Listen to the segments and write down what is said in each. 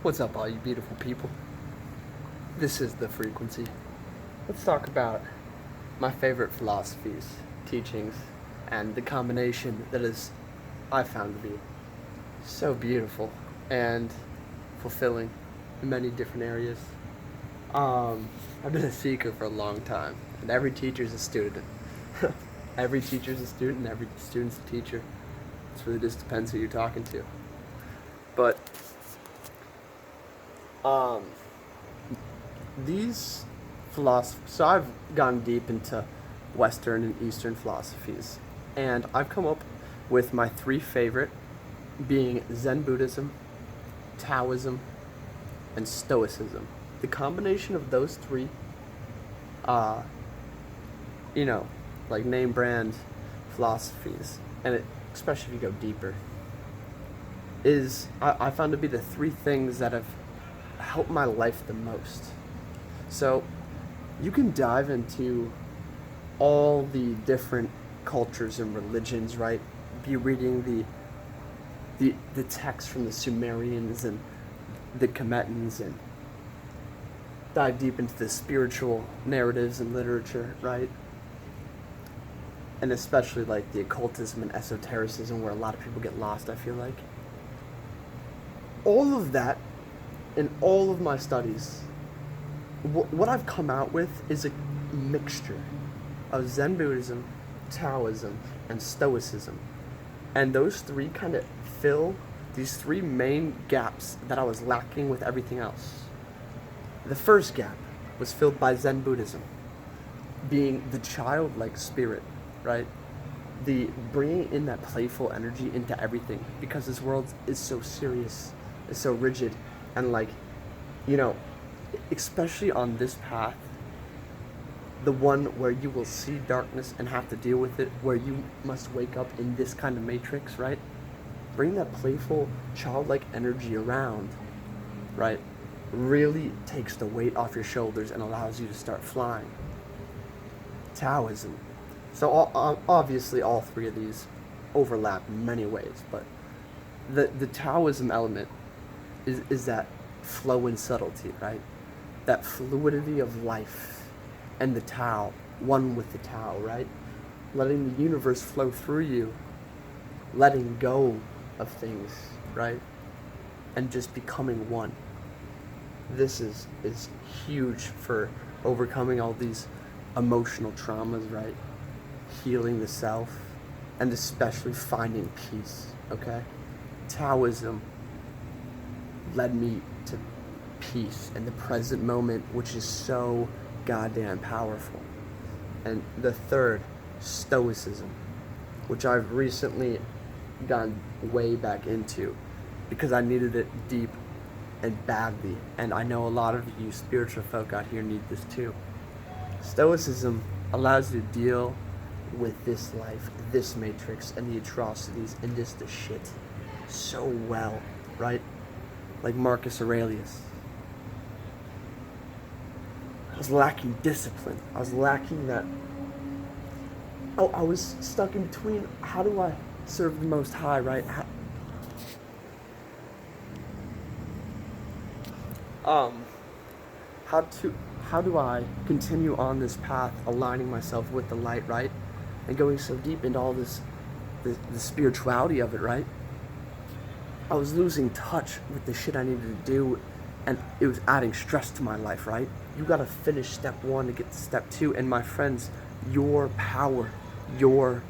What's up, all you beautiful people? This is The Frequency. Let's talk about my favorite philosophies, teachings, and the combination that is, I found to be so beautiful and fulfilling in many different areas. I've been a seeker for a long time, and every teacher's a student. Every teacher's a student, and every student's a teacher. It really just depends who you're talking to. But these philosophies, so I've gone deep into Western and Eastern philosophies, and I've come up with my three favorite being Zen Buddhism, Taoism, and Stoicism. The combination of those three, like name brand philosophies, and especially if you go deeper, I found to be the three things that have helped my life the most. So you can dive into all the different cultures and religions, right? Be reading the texts from the Sumerians and the Kemetans, and dive deep into the spiritual narratives and literature, right? And especially like the occultism and esotericism, where a lot of people get lost, I feel like. All of that, in all of my studies, what I've come out with is a mixture of Zen Buddhism, Taoism, and Stoicism. And those three kind of fill these three main gaps that I was lacking with everything else. The first gap was filled by Zen Buddhism, being the childlike spirit, right? The bringing in that playful energy into everything, because this world is so serious, is so rigid, and especially on this path, the one where you will see darkness and have to deal with it, where you must wake up in this kind of matrix, right? Bring that playful, childlike energy around, right? Really takes the weight off your shoulders and allows you to start flying. Taoism. So obviously all three of these overlap in many ways, but the Taoism element is that flow and subtlety, right? That fluidity of life, and the Tao, one with the Tao, right? Letting the universe flow through you, letting go of things, right? And just becoming one. This is huge for overcoming all these emotional traumas, right? Healing the self, and especially finding peace, okay? Taoism led me to peace in the present moment, which is so goddamn powerful. And the third, Stoicism, which I've recently gone way back into because I needed it deep and badly, and I know a lot of you spiritual folk out here need this too. Stoicism allows you to deal with this life, this matrix, and the atrocities and just the shit so well, right? Like Marcus Aurelius. I was lacking discipline. I was lacking that. I was stuck in between. How do I serve the Most High, right? How do I continue on this path, aligning myself with the light, right? And going so deep into all this, the spirituality of it, right? I was losing touch with the shit I needed to do, and it was adding stress to my life, right? You gotta finish step one to get to step two, and my friends, your power, your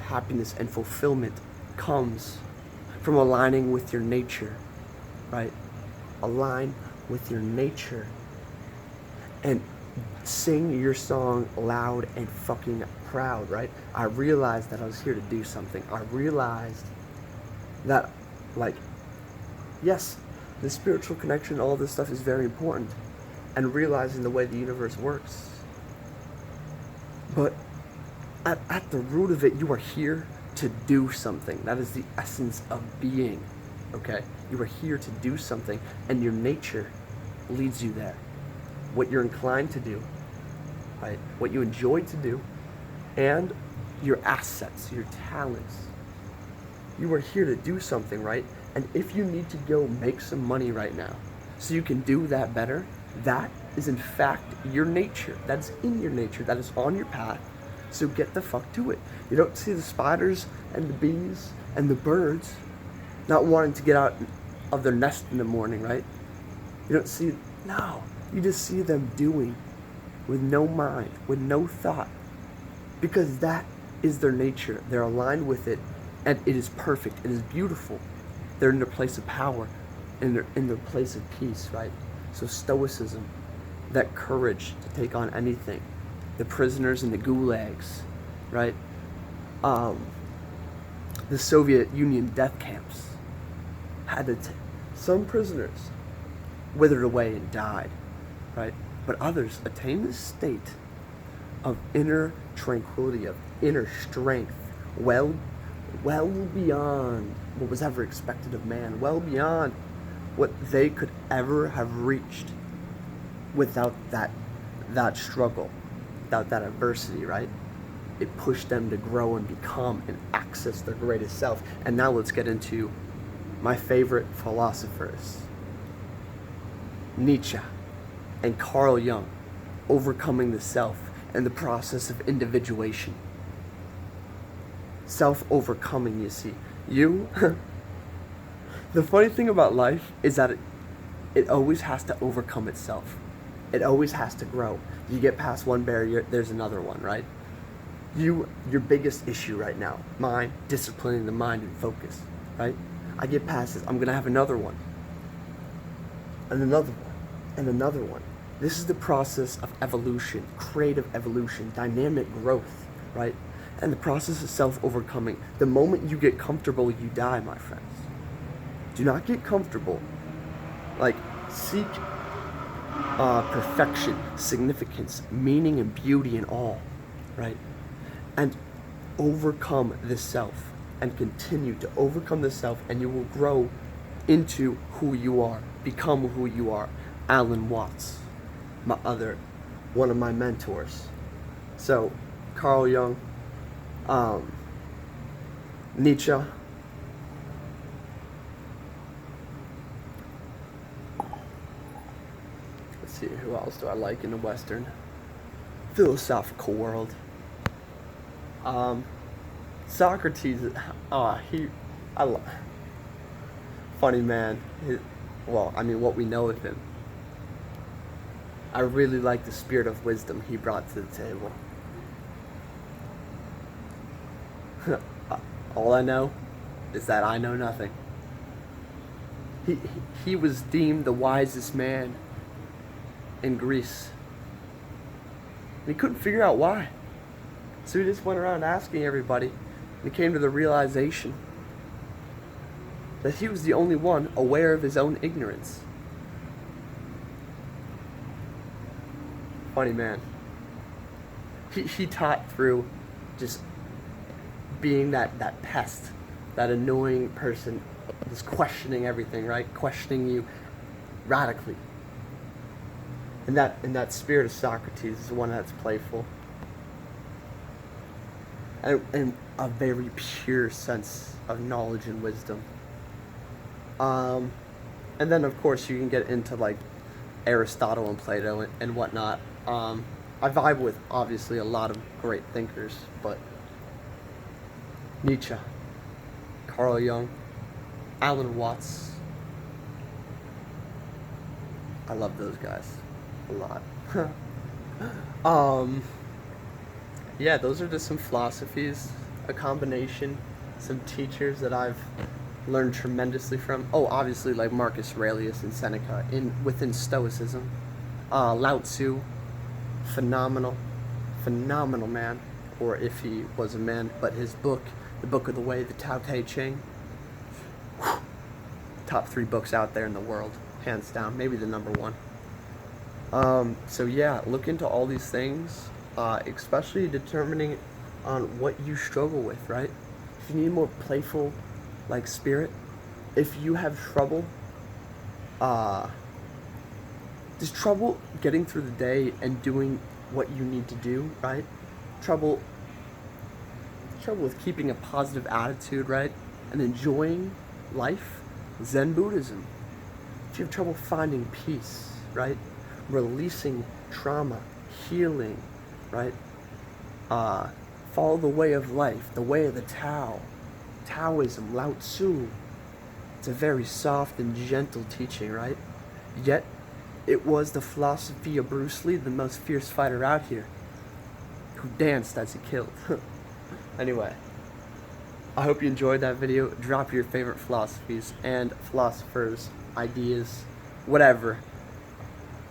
happiness and fulfillment comes from aligning with your nature, right? Align with your nature and sing your song loud and fucking proud, right? I realized that I was here to do something. I realized that, yes, the spiritual connection, all this stuff is very important, and realizing the way the universe works. But at the root of it, you are here to do something. That is the essence of being, okay? You are here to do something, and your nature leads you there. What you're inclined to do, right? What you enjoy to do, and your assets, your talents. You are here to do something, right? And if you need to go make some money right now so you can do that better, that is in fact your nature. That's in your nature. That is on your path. So get the fuck to it. You don't see the spiders and the bees and the birds not wanting to get out of their nest in the morning, right? You don't see, no. You just see them doing with no mind, with no thought. Because that is their nature. They're aligned with it, and it is perfect. It is beautiful. They're in their place of power, in their place of peace, right? So Stoicism, that courage to take on anything. The prisoners in the gulags, right? The Soviet Union death camps had to some prisoners withered away and died, right? But others attained this state of inner tranquility, of inner strength, well beyond what was ever expected of man, well beyond what they could ever have reached without that struggle, without that adversity, right? It pushed them to grow and become and access their greatest self. And now let's get into my favorite philosophers, Nietzsche and Carl Jung, overcoming the self and the process of individuation. Self-overcoming, you see. The funny thing about life is that it always has to overcome itself. It always has to grow. You get past one barrier, there's another one, right? Your biggest issue right now, mind, disciplining the mind and focus, right? I get past this, I'm gonna have another one. And another one, and another one. This is the process of evolution, creative evolution, dynamic growth, right? And the process of self-overcoming. The moment you get comfortable, you die, my friends. Do not get comfortable. Like, seek perfection, significance, meaning, and beauty in all, right? And overcome the self, and continue to overcome the self, and you will grow into who you are, become who you are. Alan Watts, one of my mentors. So, Carl Jung, Nietzsche, let's see, who else do I like in the Western philosophical world? Socrates, funny man. What we know of him. I really like the spirit of wisdom he brought to the table. All I know is that I know nothing. He was deemed the wisest man in Greece. And he couldn't figure out why. So he just went around asking everybody, and he came to the realization that he was the only one aware of his own ignorance. Funny man. He taught through just being that pest, that annoying person, just questioning everything, right? Questioning you radically. And that spirit of Socrates is the one that's playful. And a very pure sense of knowledge and wisdom. And then of course you can get into like Aristotle and Plato and whatnot. I vibe with obviously a lot of great thinkers, but Nietzsche, Carl Jung, Alan Watts. I love those guys a lot. Yeah, those are just some philosophies, a combination, some teachers that I've learned tremendously from. Oh, obviously like Marcus Aurelius and Seneca within Stoicism. Lao Tzu, phenomenal man, or if he was a man, but his book, The Book of the Way, the Tao Te Ching, top 3 books out there in the world, hands down, maybe the number 1. So yeah, look into all these things, especially determining on what you struggle with, right? If you need a more playful, like, spirit, if you have trouble, just trouble getting through the day and doing what you need to do, right? Trouble with keeping a positive attitude, right? And enjoying life, Zen Buddhism. If you have trouble finding peace, right? Releasing trauma, healing, right? Follow the way of life, the way of the Tao. Taoism, Lao Tzu. It's a very soft and gentle teaching, right? Yet, it was the philosophy of Bruce Lee, the most fierce fighter out here, who danced as he killed. Anyway, I hope you enjoyed that video. Drop your favorite philosophies and philosophers, ideas, whatever.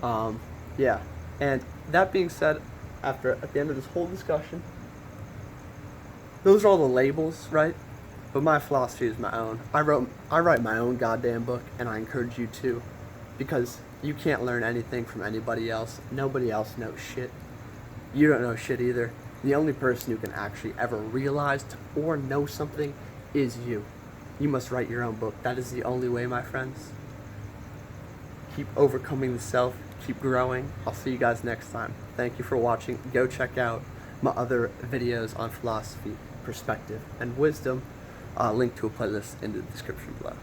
Yeah. And that being said, at the end of this whole discussion, those are all the labels, right? But my philosophy is my own. I write my own goddamn book, and I encourage you to, because you can't learn anything from anybody else. Nobody else knows shit. You don't know shit either. The only person who can actually ever realize or know something is you. You must write your own book. That is the only way, my friends. Keep overcoming the self. Keep growing. I'll see you guys next time. Thank you for watching. Go check out my other videos on philosophy, perspective, and wisdom. Link to a playlist in the description below.